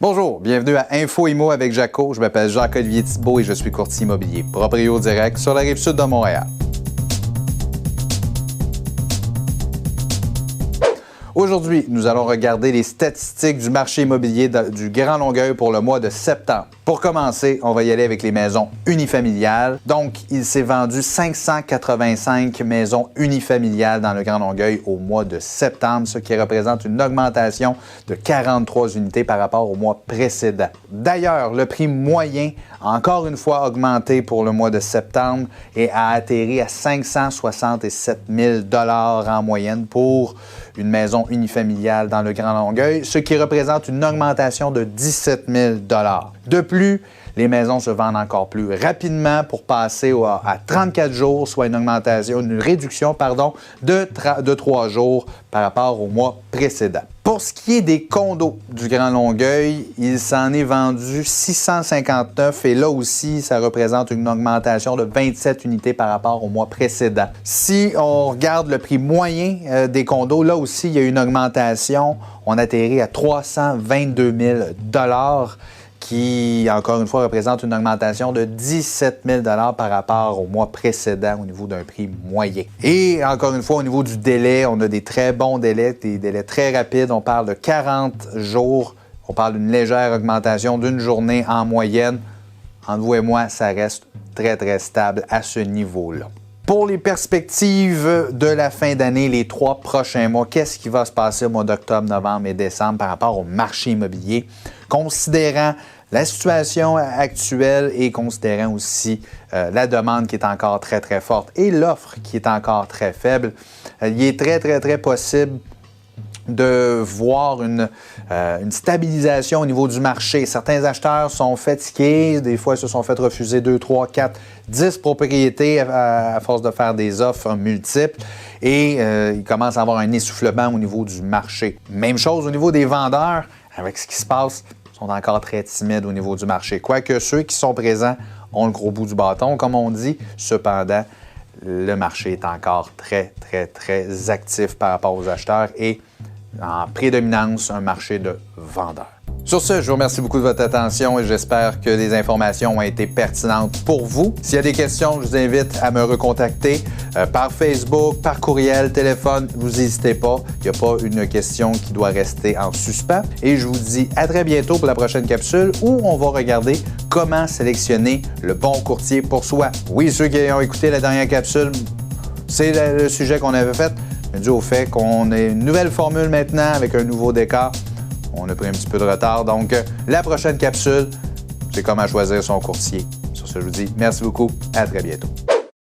Bonjour, bienvenue à Info Immo avec Jaco. Je m'appelle Jacques-Olivier Thibault et je suis courtier immobilier proprio direct sur la Rive-Sud de Montréal. Aujourd'hui, nous allons regarder les statistiques du marché immobilier du Grand Longueuil pour le mois de septembre. Pour commencer, on va y aller avec les maisons unifamiliales. Donc, il s'est vendu 585 maisons unifamiliales dans le Grand Longueuil au mois de septembre, ce qui représente une augmentation de 43 unités par rapport au mois précédent. D'ailleurs, le prix moyen a encore une fois augmenté pour le mois de septembre et a atterri à 567 000 $ en moyenne pour une maison unifamiliale dans le Grand Longueuil, ce qui représente une augmentation de 17 000 $. De plus, les maisons se vendent encore plus rapidement pour passer à 34 jours, soit une réduction de 3 jours par rapport au mois précédent. Pour ce qui est des condos du Grand Longueuil, il s'en est vendu 659 et là aussi, ça représente une augmentation de 27 unités par rapport au mois précédent. Si on regarde le prix moyen des condos, là aussi, il y a une augmentation. On atterrit à 322 000 $ qui, encore une fois, représente une augmentation de 17 000 $ par rapport au mois précédent au niveau d'un prix moyen. Et encore une fois, au niveau du délai, on a des très bons délais, des délais très rapides. On parle de 40 jours. On parle d'une légère augmentation d'une journée en moyenne. Entre vous et moi, ça reste très, très stable à ce niveau-là. Pour les perspectives de la fin d'année, les 3 prochains mois, qu'est-ce qui va se passer au mois d'octobre, novembre et décembre par rapport au marché immobilier, considérant la situation actuelle et considérant aussi la demande qui est encore très, très forte et l'offre qui est encore très faible, il est très, très, très possible de voir une stabilisation au niveau du marché. Certains acheteurs sont fatigués, des fois ils se sont fait refuser 2, 3, 4, 10 propriétés à force de faire des offres multiples et ils commencent à avoir un essoufflement au niveau du marché. Même chose au niveau des vendeurs, avec ce qui se passe, ils sont encore très timides au niveau du marché. Quoique ceux qui sont présents ont le gros bout du bâton, comme on dit, cependant, le marché est encore très, très, très actif par rapport aux acheteurs et en prédominance, un marché de vendeurs. Sur ce, je vous remercie beaucoup de votre attention et j'espère que les informations ont été pertinentes pour vous. S'il y a des questions, je vous invite à me recontacter par Facebook, par courriel, téléphone. Vous n'hésitez pas. Il n'y a pas une question qui doit rester en suspens. Et je vous dis à très bientôt pour la prochaine capsule où on va regarder comment sélectionner le bon courtier pour soi. Oui, ceux qui ont écouté la dernière capsule, c'est le sujet qu'on avait fait. Dû au fait qu'on a une nouvelle formule maintenant avec un nouveau décor. On a pris un petit peu de retard. Donc, la prochaine capsule, c'est comment choisir son courtier. Sur ce, je vous dis merci beaucoup. À très bientôt.